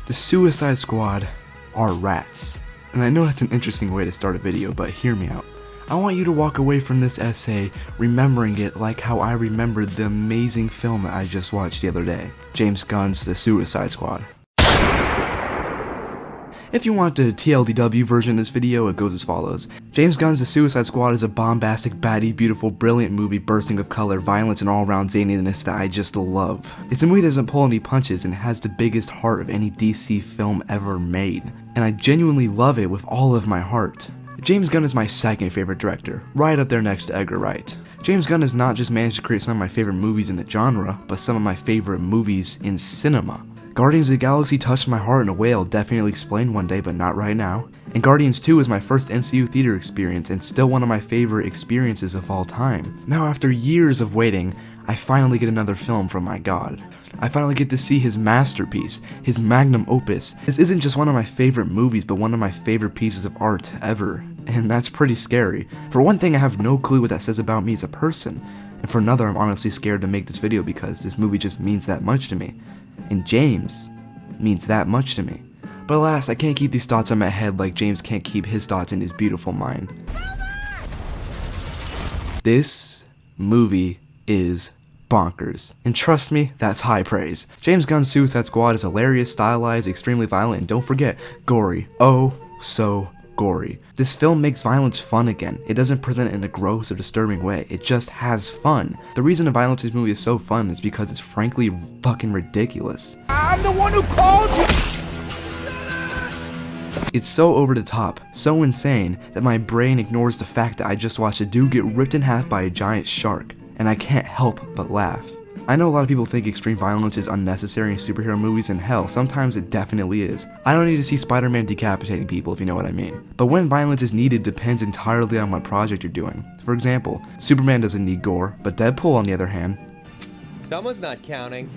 The Suicide Squad are rats. And I know that's an interesting way to start a video, but hear me out. I want you to walk away from this essay remembering it like how I remembered the amazing film that I just watched the other day, James Gunn's The Suicide Squad. If you want the TLDW version of this video, it goes as follows. James Gunn's The Suicide Squad is a bombastic, batty, beautiful, brilliant movie bursting of color, violence, and all-around zaniness that I just love. It's a movie that doesn't pull any punches and has the biggest heart of any DC film ever made. And I genuinely love it with all of my heart. James Gunn is my second favorite director, right up there next to Edgar Wright. James Gunn has not just managed to create some of my favorite movies in the genre, but some of my favorite movies in cinema. Guardians of the Galaxy touched my heart in a way I'll definitely explain one day, but not right now. And Guardians 2 is my first MCU theater experience and still one of my favorite experiences of all time. Now after years of waiting, I finally get another film from my god. I finally get to see his masterpiece, his magnum opus. This isn't just one of my favorite movies, but one of my favorite pieces of art ever. And that's pretty scary. For one thing, I have no clue what that says about me as a person. And for another, I'm honestly scared to make this video because this movie just means that much to me. And James means that much to me. But alas, I can't keep these thoughts in my head like James can't keep his thoughts in his beautiful mind. This movie is bonkers. And trust me, that's high praise. James Gunn's Suicide Squad is hilarious, stylized, extremely violent, and don't forget, gory. Oh, so gory. This film makes violence fun again. It doesn't present it in a gross or disturbing way. It just has fun. The reason the violence in this movie is so fun is because it's frankly fucking ridiculous. I'm the one who called you! It's so over the top, so insane, that my brain ignores the fact that I just watched a dude get ripped in half by a giant shark, and I can't help but laugh. I know a lot of people think extreme violence is unnecessary in superhero movies, and hell, sometimes it definitely is. I don't need to see Spider-Man decapitating people, if you know what I mean. But when violence is needed depends entirely on what project you're doing. For example, Superman doesn't need gore, but Deadpool, on the other hand, Someone's not counting.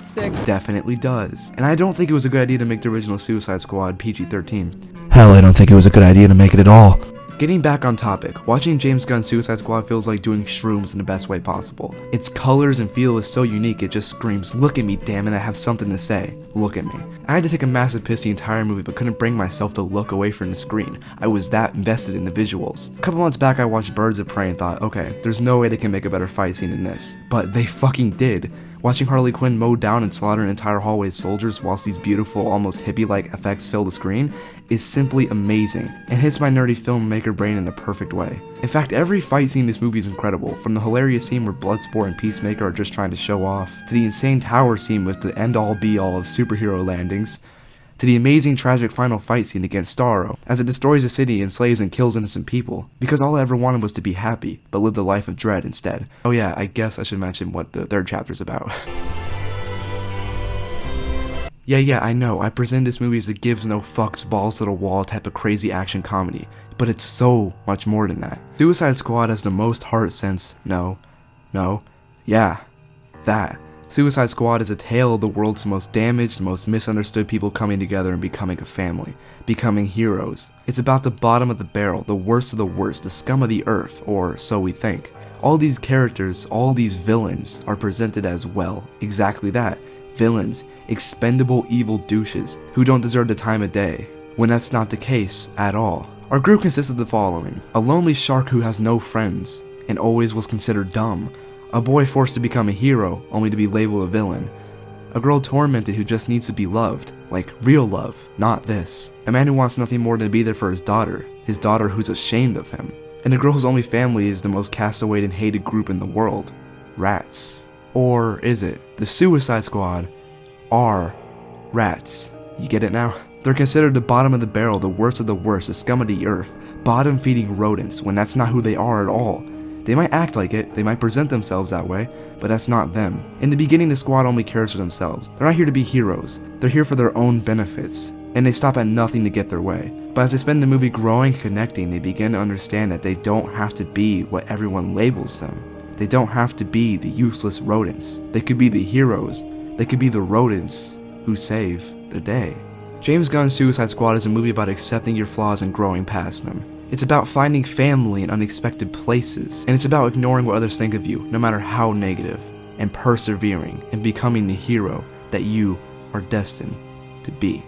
6. definitely does. And I don't think it was a good idea to make the original Suicide Squad PG-13. Hell, I don't think it was a good idea to make it at all. Getting back on topic, watching James Gunn's Suicide Squad feels like doing shrooms in the best way possible. Its colors and feel is so unique it just screams, look at me damn it, I have something to say. Look at me. I had to take a massive piss the entire movie but couldn't bring myself to look away from the screen. I was that invested in the visuals. A couple months back I watched Birds of Prey and thought, okay, there's no way they can make a better fight scene than this. But they fucking did. Watching Harley Quinn mow down and slaughter an entire hallway of soldiers whilst these beautiful, almost hippie-like effects fill the screen is simply amazing, and hits my nerdy filmmaker brain in a perfect way. In fact, every fight scene in this movie is incredible, from the hilarious scene where Bloodsport and Peacemaker are just trying to show off, to the insane tower scene with the end-all be-all of superhero landings, to the amazing tragic final fight scene against Starro, as it destroys a city, enslaves and kills innocent people, because all I ever wanted was to be happy, but live the life of dread instead. Oh yeah, I guess I should mention what the third chapter's about. Yeah, I know, I present this movie as a gives no fucks balls to the wall type of crazy action comedy, but it's so much more than that. Suicide Squad has the most heart since, that. Suicide Squad is a tale of the world's most damaged, most misunderstood people coming together and becoming a family, becoming heroes. It's about the bottom of the barrel, the worst of the worst, the scum of the earth, or so we think. All these characters, all these villains, are presented as, well, exactly that. Villains, expendable evil douches, who don't deserve the time of day, when that's not the case at all. Our group consists of the following: a lonely shark who has no friends, and always was considered dumb, a boy forced to become a hero, only to be labeled a villain, a girl tormented who just needs to be loved, like real love, not this, a man who wants nothing more than to be there for his daughter who's ashamed of him, and a girl whose only family is the most cast-away and hated group in the world, rats. Or is it? The Suicide Squad are rats. You get it now? They're considered the bottom of the barrel, the worst of the worst, the scum of the earth, bottom-feeding rodents, when that's not who they are at all. They might act like it, they might present themselves that way, but that's not them. In the beginning, the squad only cares for themselves. They're not here to be heroes. They're here for their own benefits, and they stop at nothing to get their way. But as they spend the movie growing and connecting, they begin to understand that they don't have to be what everyone labels them. They don't have to be the useless rodents. They could be the heroes. They could be the rodents who save the day. James Gunn's Suicide Squad is a movie about accepting your flaws and growing past them. It's about finding family in unexpected places, and it's about ignoring what others think of you, no matter how negative, and persevering and becoming the hero that you are destined to be.